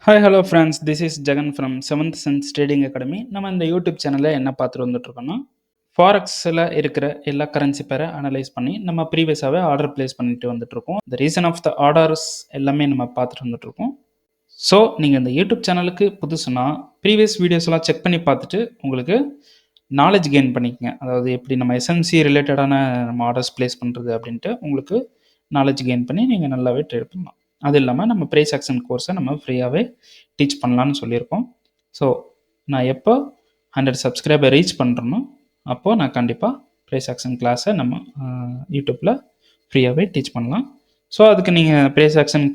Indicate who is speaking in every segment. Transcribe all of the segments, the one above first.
Speaker 1: Hi hello friends, this is Jagan from seventh sense trading academy. நம்ம இந்த YouTube சேனலில் என்ன பார்த்துட்டு வந்துட்டுருக்கோன்னா, ஃபாரெக்ஸில் இருக்கிற எல்லா கரன்சி பேரை அனலைஸ் பண்ணி நம்ம ப்ரீவியஸாகவே ஆர்டர் ப்ளேஸ் பண்ணிட்டு வந்துட்டுருக்கோம். இந்த ரீசன் ஆஃப் த ஆர்டர்ஸ் எல்லாமே நம்ம பார்த்துட்டு வந்துட்டுருக்கோம். ஸோ நீங்கள் இந்த யூடியூப் சேனலுக்கு புதுசுனா ப்ரீவியஸ் வீடியோஸ்லாம் செக் பண்ணி பார்த்துட்டு உங்களுக்கு நாலேஜ் கெயின் பண்ணிக்கங்க. அதாவது எப்படி நம்ம எஸ்என்சி ரிலேட்டடான நம்ம ஆர்டர்ஸ் ப்ளேஸ் பண்ணுறது அப்படின்ட்டு உங்களுக்கு நாலேஜ் கெயின் பண்ணி நீங்கள் நல்லாவே ட்ரேட் பண்ணலாம். அது இல்லாமல் நம்ம ப்ரைஸ் ஆக்ஷன் கோர்ஸை நம்ம ஃப்ரீயாகவே டீச் பண்ணலான்னு சொல்லியிருக்கோம். ஸோ நான் எப்போ 100 சப்ஸ்கிரைபர் ரீச் பண்ணுறேனோ அப்போது நான் கண்டிப்பாக ப்ரைஸ் ஆக்ஷன் கிளாஸை நம்ம யூடியூப்பில் ஃப்ரீயாகவே டீச் பண்ணலாம். ஸோ அதுக்கு நீங்கள் ப்ரைஸ் ஆக்ஷன்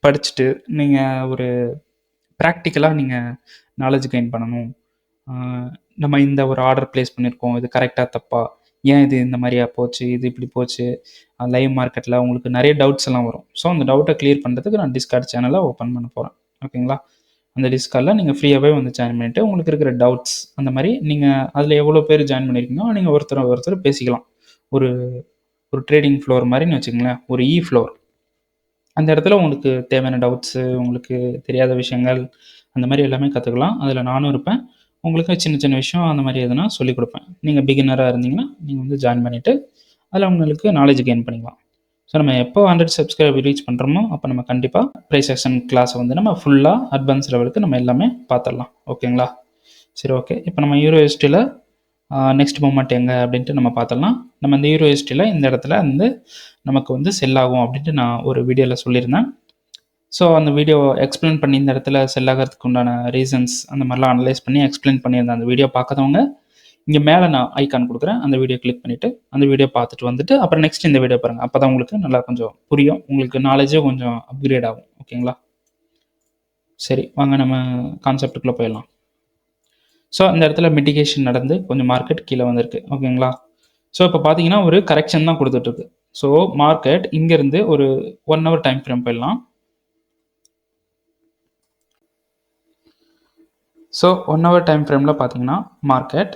Speaker 1: படிச்சுட்டு நீங்கள் ஒரு ப்ராக்டிக்கலாக நீங்கள் நாலேஜ் கெயின் பண்ணணும். நம்ம இந்த ஒரு ஆர்டர் ப்ளேஸ் பண்ணியிருக்கோம், இது கரெக்டாக தப்பா, ஏன் இது இந்த மாதிரியா போச்சு, இது இப்படி போச்சு, லைவ் மார்க்கெட்டில் உங்களுக்கு நிறைய டவுட்ஸ் எல்லாம் வரும். ஸோ அந்த டவுட்டை கிளியர் பண்ணுறதுக்கு நான் டிஸ்கார்ட் சேனலை ஓப்பன் பண்ண போகிறேன். ஓகேங்களா? அந்த டிஸ்கார்டில் நீங்கள் ஃப்ரீயாகவே வந்து ஜாயின் பண்ணிவிட்டு உங்களுக்கு இருக்கிற டவுட்ஸ் அந்த மாதிரி நீங்கள் அதில் எவ்வளோ பேர் ஜாயின் பண்ணியிருக்கீங்களோ நீங்கள் ஒருத்தர் பேசிக்கலாம். ஒரு ஒரு ட்ரேடிங் ஃப்ளோர் மாதிரின்னு வச்சுக்கங்களேன், ஒரு ஃப்ளோர். அந்த இடத்துல உங்களுக்கு தேவையான டவுட்ஸு, உங்களுக்கு தெரியாத விஷயங்கள் அந்த மாதிரி எல்லாமே கற்றுக்கலாம். அதில் நானும் இருப்பேன். உங்களுக்கு சின்ன சின்ன விஷயம் அந்த மாதிரி எதுனா சொல்லிக் கொடுப்பேன். நீங்கள் பிகினராக இருந்தீங்கன்னா நீங்கள் வந்து ஜாயின் பண்ணிவிட்டு அதில் உங்களுக்கு நாலேஜ் கெயின் பண்ணிக்கலாம். ஸோ நம்ம எப்போ 100 சப்ஸ்கிரைபர் ரீச் பண்ணுறோமோ அப்போ நம்ம கண்டிப்பாக ப்ரைஸ் ஆக்ஷன் கிளாஸை வந்து நம்ம ஃபுல்லாக அட்வான்ஸ் லெவலுக்கு நம்ம எல்லாமே பார்த்துடலாம். ஓகேங்களா? சரி, ஓகே. இப்போ நம்ம EURUSDயில் நெக்ஸ்ட் மூமெண்ட் எங்கே அப்படின்ட்டு நம்ம பார்த்துடலாம். நம்ம இந்த EURUSDயில் இந்த இடத்துல வந்து நமக்கு வந்து செல் ஆகும் அப்படின்ட்டு நான் ஒரு வீடியோவில் சொல்லியிருந்தேன். ஸோ அந்த வீடியோ எக்ஸ்பிளைன் பண்ணி இந்த இடத்துல செல் ஆகிறதுக்கு உண்டான ரீசன்ஸ் அந்த மாதிரிலாம் அனலைஸ் பண்ணி எக்ஸ்பிளைன் பண்ணியிருந்தேன். அந்த வீடியோ பார்க்காதவங்க இங்கே மேலே நான் ஐக்கான் கொடுக்குறேன், அந்த வீடியோ கிளிக் பண்ணிவிட்டு அந்த வீடியோ பார்த்துட்டு வந்துட்டு அப்புறம் நெக்ஸ்ட் இந்த வீடியோ பாருங்கள். அப்போ தான் உங்களுக்கு நல்லா கொஞ்சம் புரியும், உங்களுக்கு நாலேஜே கொஞ்சம் அப்கிரேட் ஆகும். ஓகேங்களா? சரி, வாங்க நம்ம கான்செப்டுக்குள்ளே போயிடலாம். ஸோ இந்த இடத்துல மிட்டிகேஷன் நடந்து கொஞ்சம் மார்க்கெட் கீழே வந்திருக்கு. ஓகேங்களா? ஸோ இப்போ பார்த்தீங்கன்னா ஒரு கரெக்ஷன் தான் கொடுத்துட்ருக்கு. ஸோ மார்க்கெட் இங்கேருந்து ஒரு 1 hour டைம் ஃப்ரேம் போயிடலாம். ஸோ 1 hour டைம் ஃப்ரேமில் பார்த்தீங்கன்னா மார்க்கெட்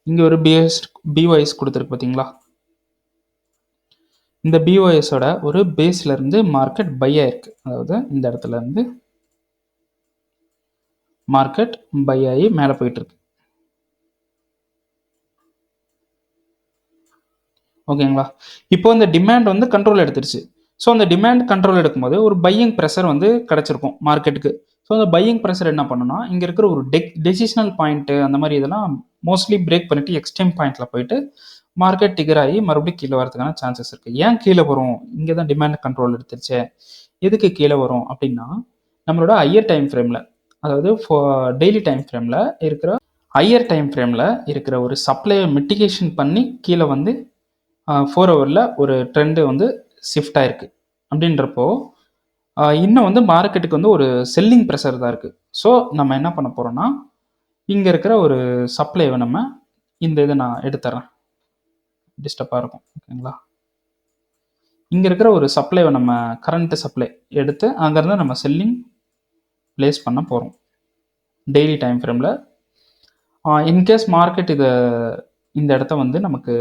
Speaker 1: இங்கே ஒரு பிஒஎஸ் கொடுத்துருக்கு. பார்த்தீங்களா? இந்த பிஓஎஸோட ஒரு பேஸ்ல இருந்து மார்க்கெட் பை ஆயிருக்கு. அதாவது இந்த இடத்துல இருந்து மார்க்கெட் பை ஆகி மேலே போயிட்டு இருக்கு. ஓகேங்களா? இப்போ இந்த டிமாண்ட் வந்து கண்ட்ரோல் எடுத்துருச்சு. ஸோ அந்த டிமாண்ட் கண்ட்ரோல் எடுக்கும்போது ஒரு பையிங் ப்ரெஷர் வந்து கிடைச்சிருக்கும் மார்க்கெட்டுக்கு. ஸோ அந்த பையிங் ப்ரெஷர் என்ன பண்ணுன்னா, இங்கே இருக்கிற ஒரு டெசிஷனல் பாயிண்ட்டு அந்த மாதிரி இதெல்லாம் மோஸ்ட்லி பிரேக் பண்ணிட்டு எக்ஸ்ட்ரீம் பாயிண்ட்டில் போயிட்டு மார்க்கெட் டிகர் ஆகி மறுபடியும் கீழே வரதுக்கான சான்சஸ் இருக்குது. ஏன் கீழே வரும்? இங்கே தான் டிமாண்ட் கண்ட்ரோல் எடுத்துருச்சு. எதுக்கு கீழே வரும் அப்படின்னா, நம்மளோட ஹையர் டைம் ஃப்ரேமில், அதாவது டெய்லி டைம் ஃப்ரேமில் இருக்கிற ஹையர் டைம் ஃப்ரேமில் இருக்கிற ஒரு சப்ளையை மிட்டிகேஷன் பண்ணி கீழே வந்து 4 ஹவரில் ஒரு ட்ரெண்டு வந்து ஷிஃப்ட் ஆயிருக்கு. அப்படின்றப்போ இன்னும் வந்து மார்க்கெட்டுக்கு வந்து ஒரு செல்லிங் ப்ரெஷர் தான் இருக்குது. ஸோ நம்ம என்ன பண்ண போகிறோம்னா, இங்கே இருக்கிற ஒரு சப்ளைவை நம்ம இந்த இதை நான் எடுத்துறேன், டிஸ்டர்பாக இருக்கும். ஓகேங்களா? இங்கே இருக்கிற ஒரு சப்ளைவை நம்ம கரண்ட் சப்ளை எடுத்து அங்கேருந்து நம்ம செல்லிங் ப்ளேஸ் பண்ண போகிறோம் டெய்லி டைம் ஃப்ரேமில். இன்கேஸ் மார்க்கெட் இந்த இடத்த வந்து நமக்கு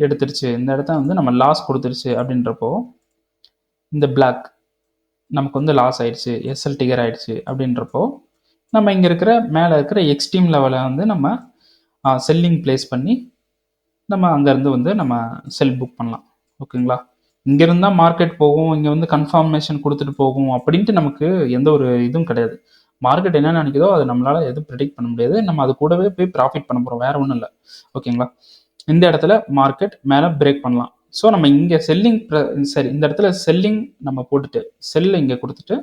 Speaker 1: எடுத்துருச்சு, இந்த இடத்த வந்து நம்ம லாஸ் கொடுத்துருச்சு அப்படின்றப்போ இந்த பிளாக் நமக்கு வந்து லாஸ் ஆயிடுச்சு, எஸ்எல் டிகர் ஆயிடுச்சு அப்படின்றப்போ நம்ம இங்கே இருக்கிற மேலே இருக்கிற எக்ஸ்ட்ரீம் லெவலில் வந்து நம்ம செல்லிங் ப்ளேஸ் பண்ணி நம்ம அங்கேருந்து வந்து நம்ம செல் புக் பண்ணலாம். ஓகேங்களா? இங்கேருந்து தான் மார்க்கெட் போகும், இங்கே வந்து கன்ஃபர்மேஷன் கொடுத்துட்டு போகும் அப்படின்ட்டு நமக்கு எந்த ஒரு இதுவும் கிடையாது. மார்க்கெட் என்ன நினைக்குதோ அதை நம்மளால் எதுவும் ப்ரெடிக்ட் பண்ண முடியாது. நம்ம அது கூடவே போய் ப்ராஃபிட் பண்ண போகிறோம், வேறு ஒன்றும் இல்லை. ஓகேங்களா? இந்த இடத்துல மார்க்கெட் மேலே பிரேக் பண்ணலாம். ஸோ நம்ம இங்கே இந்த இடத்துல செல்லிங் நம்ம போட்டுட்டு செல்லை இங்கே கொடுத்துட்டு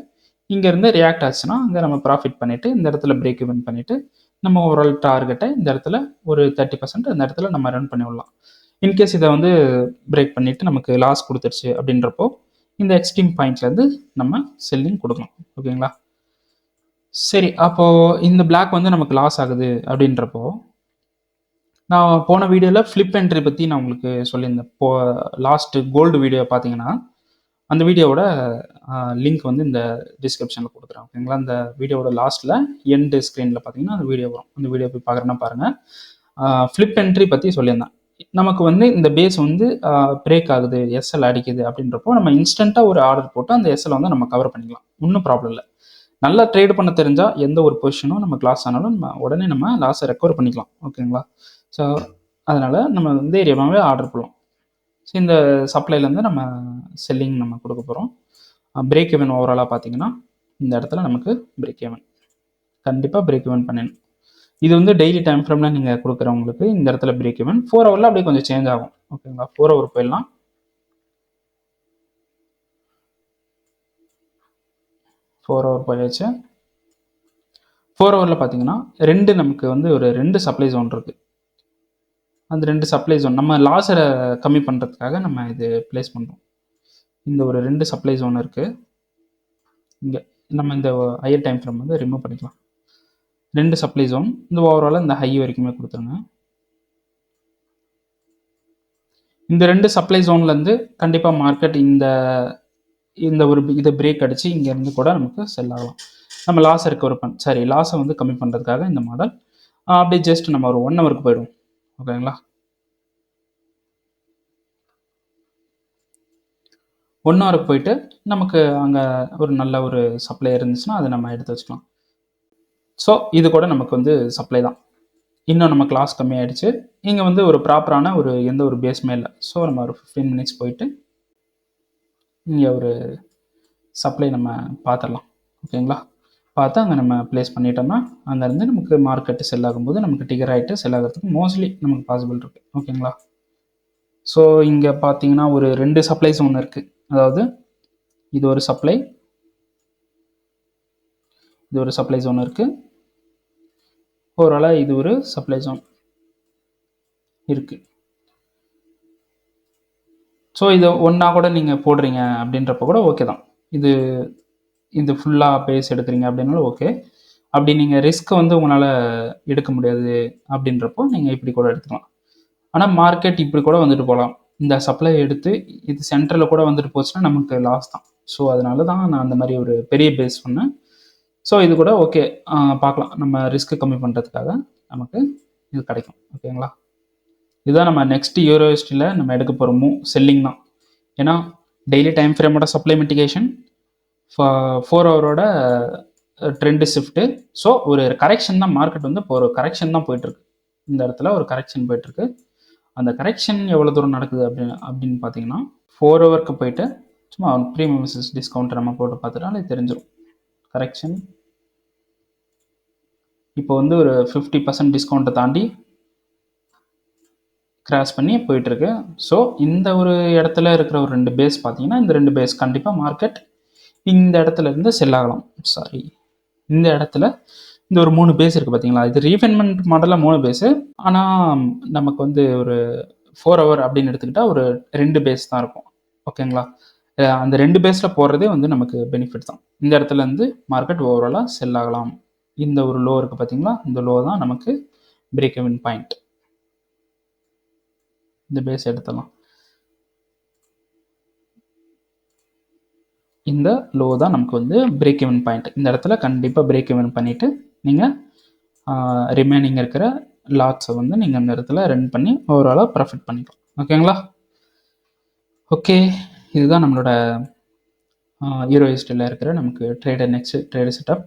Speaker 1: இங்கேருந்து ரியாக்ட் ஆச்சுன்னா அங்கே நம்ம ப்ராஃபிட் பண்ணிவிட்டு இந்த இடத்துல பிரேக் இவன் பண்ணிவிட்டு நம்ம ஓவரால் டார்கெட்டை இந்த இடத்துல ஒரு 30% இந்த இடத்துல நம்ம ரன் பண்ணி விடலாம். இன்கேஸ் இதை வந்து பிரேக் பண்ணிவிட்டு நமக்கு லாஸ் கொடுத்துருச்சு அப்படின்றப்போ இந்த எக்ஸ்ட்ரீம் பாயிண்ட்லேருந்து நம்ம செல்லிங் கொடுக்கலாம். ஓகேங்களா? சரி, அப்போது இந்த பிளாக் வந்து நமக்கு லாஸ் ஆகுது அப்படின்றப்போ நான் போன வீடியோவில் ஃப்ளிப் என்ட்ரி பற்றி நான் உங்களுக்கு சொல்லியிருந்தேன். லாஸ்ட்டு கோல்டு வீடியோ பார்த்தீங்கன்னா அந்த வீடியோவோட லிங்க் வந்து இந்த டிஸ்கிரிப்ஷனில் கொடுக்குறேன். ஓகேங்களா? அந்த வீடியோவோட லாஸ்ட்டில் எண்டு ஸ்க்ரீனில் பார்த்தீங்கன்னா அந்த வீடியோ வரும். அந்த வீடியோ போய் பார்க்குறேன்னா பாருங்கள். ஃப்ளிப் என்ட்ரி பற்றி சொல்லியிருந்தேன். நமக்கு வந்து இந்த பேஸ் வந்து பிரேக் ஆகுது, எஸ்எல் அடிக்குது அப்படின்றப்போ நம்ம இன்ஸ்டண்ட்டாக ஒரு ஆர்டர் போட்டு அந்த எஸ்எல் வந்து நம்ம கவர் பண்ணிக்கலாம். ஒன்றும் ப்ராப்ளம் இல்லை. நல்லா ட்ரேட் பண்ண தெரிஞ்சால் எந்த ஒரு பொசிஷனும் நமக்கு லாஸ் ஆனாலும் நம்ம உடனே நம்ம லாஸை ரெக்கவர் பண்ணிக்கலாம். ஓகேங்களா? ஸோ அதனால் நம்ம இந்த ஏரியாவே ஆர்டர் போடலாம். ஸோ இந்த சப்ளைலேருந்து நம்ம செல்லிங் நம்ம கொடுக்க போகிறோம். பிரேக் ஈவன் ஓவராலாக பார்த்தீங்கன்னா இந்த இடத்துல நமக்கு பிரேக் ஈவன் கண்டிப்பாக பிரேக் ஈவன் பண்ணிடணும். இது வந்து டெய்லி டைம் ஃப்ரேமில் நீங்கள் கொடுக்குறவங்களுக்கு இந்த இடத்துல பிரேக் ஈவன் 4 ஹவரில் அப்படியே கொஞ்சம் சேஞ்ச் ஆகும். ஓகேங்களா? 4 ஹவர் போயிடலாம். 4 ஹவர் போயாச்சு. 4 ஹவரில் பார்த்தீங்கன்னா நமக்கு வந்து ஒரு 2 சப்ளை ஜோன் இருக்குது. அந்த 2 சப்ளை ஜோன் நம்ம லாஸரை கம்மி பண்ணுறதுக்காக நம்ம இது ப்ளேஸ் பண்ணுறோம். இந்த ஒரு 2 சப்ளை ஜோன் இருக்குது. இங்கே நம்ம இந்த ஹையர் டைம் ஃப்ரேம் வந்து ரிமூவ் பண்ணிக்கலாம். 2 சப்ளை ஜோன் இந்த ஓவராலாக இந்த ஹை வரைக்குமே கொடுத்துருங்க. இந்த 2 சப்ளை ஜோன்லேருந்து கண்டிப்பாக மார்க்கெட் இந்த ஒரு இதை பிரேக் அடித்து இங்கேருந்து கூட நமக்கு செல் ஆகலாம். நம்ம லாஸை ரெக்கவர் லாஸை வந்து கம்மி பண்ணுறதுக்காக இந்த மாடல் அப்படியே ஜஸ்ட் நம்ம ஒரு 1 ஹவருக்கு போயிடுவோம். ஓகேங்களா? 1 ஹவருக்கு போயிட்டு நமக்கு அங்கே ஒரு நல்ல ஒரு சப்ளை இருந்துச்சுன்னா அதை நம்ம எடுத்து வச்சுக்கலாம். ஸோ இது கூட நமக்கு வந்து சப்ளை தான். இன்னும் நமக்கு லாஸ் கம்மியாயிடுச்சு. இங்கே வந்து ஒரு ப்ராப்பரான எந்த ஒரு பேஸுமே இல்லை. ஸோ நம்ம ஒரு 15 மினிட்ஸ் போயிட்டு இங்கே ஒரு சப்ளை நம்ம பார்த்துடலாம். ஓகேங்களா? பார்த்து அங்கே நம்ம ப்ளேஸ் பண்ணிட்டோம்னா அங்கேருந்து நமக்கு மார்க்கெட்டு செல் ஆகும்போது நமக்கு டிகர் ஆகிட்டு செல் ஆகிறதுக்கு மோஸ்ட்லி நமக்கு பாசிபிள் இருக்குது. ஓகேங்களா? ஸோ இங்கே பார்த்தீங்கன்னா ஒரு 2 சப்ளைஸ் ஒன்று இருக்குது. அதாவது இது ஒரு சப்ளை, இது ஒரு சப்ளை ஜோன் இருக்குது. ஓவராலாக இது ஒரு சப்ளை ஜோன் இருக்குது. ஸோ இதை ஒன்றா கூட நீங்கள் போடுறீங்க அப்படின்றப்ப கூட ஓகே தான். இது ஃபுல்லாக பேஸ் எடுக்கிறீங்க அப்படின்னாலும் ஓகே. அப்படி நீங்கள் ரிஸ்க் வந்து உங்களால் எடுக்க முடியாது அப்படின்றப்போ நீங்கள் இப்படி கூட எடுத்துக்கலாம். ஆனால் மார்க்கெட் இப்படி கூட வந்துட்டு போகலாம். இந்த சப்ளை எடுத்து இது சென்டரில் கூட வந்துட்டு போச்சுன்னா நமக்கு லாஸ் தான். ஸோ அதனால தான் நான் அந்த மாதிரி ஒரு பெரிய பேஸ் பண்ணேன். ஸோ இது கூட ஓகே பார்க்கலாம். நம்ம ரிஸ்க்கு கம்மி பண்ணுறதுக்காக நமக்கு இது கிடைக்கும். ஓகேங்களா? இதுதான் நம்ம நெக்ஸ்ட் EURUSDல நம்ம எடுக்க போகிற செல்லிங் தான். ஏன்னா டெய்லி டைம் ஃப்ரேமோட சப்ளை மிட்டிகேஷன், 4 ஹவரோட ட்ரெண்டு ஷிஃப்ட்டு. ஸோ ஒரு கரெக்ஷன் தான். மார்க்கெட் வந்து இப்போ ஒரு கரெக்ஷன் தான் போயிட்டுருக்கு. இந்த இடத்துல ஒரு கரெக்ஷன் போயிட்டுருக்கு. அந்த கரெக்ஷன் எவ்வளோ தூரம் நடக்குது அப்படின்னு பார்த்தீங்கன்னா 4 ஹவருக்கு போயிட்டு சும்மா ப்ரீமியம் டிஸ்கவுண்ட் நம்ம போட்டு பார்த்துட்டாலே தெரிஞ்சிடும். கரெக்ஷன் இப்போ வந்து ஒரு 50% டிஸ்கவுண்ட்டை தாண்டி கிராஸ் பண்ணி போயிட்டுருக்கு. ஸோ இந்த ஒரு இடத்துல இருக்கிற ஒரு 2 பேஸ் பார்த்தீங்கன்னா இந்த 2 பேஸ் கண்டிப்பாக மார்க்கெட் இந்த இடத்துல இருந்து செல் ஆகலாம். இந்த இடத்துல இந்த ஒரு 3 பேஸ் இருக்குது பார்த்தீங்களா? இது ரீஃபைன்மெண்ட் மாடலில் 3 பேஸு. ஆனால் நமக்கு வந்து ஒரு 4 ஹவர் அப்படின்னு எடுத்துக்கிட்டால் ஒரு 2 பேஸ் தான் இருக்கும். ஓகேங்களா? அந்த 2 பேஸில் போடுறதே வந்து நமக்கு பெனிஃபிட் தான். இந்த இடத்துல இருந்து மார்க்கெட் ஓவராலாக செல் ஆகலாம். இந்த ஒரு லோ இருக்குது பார்த்தீங்களா? இந்த லோ தான் நமக்கு பிரேக் ஈவன் பாயிண்ட். இந்த பேஸ் எடுத்துடலாம். இந்த லோ தான் நமக்கு வந்து பிரேக் ஈவன் பாயிண்ட். இந்த இடத்துல கண்டிப்பாக பிரேக் ஈவன் பண்ணிவிட்டு நீங்கள் ரிமைனிங் இருக்கிற லாட்ஸை வந்து நீங்கள் அந்த இடத்துல ரன் பண்ணி ஓவராலாக ப்ராஃபிட் பண்ணிக்கலாம். ஓகேங்களா? ஓகே, இதுதான் நம்மளோட EURUSDல இருக்கிற நமக்கு நெக்ஸ்ட் ட்ரேடர் செட்டப்.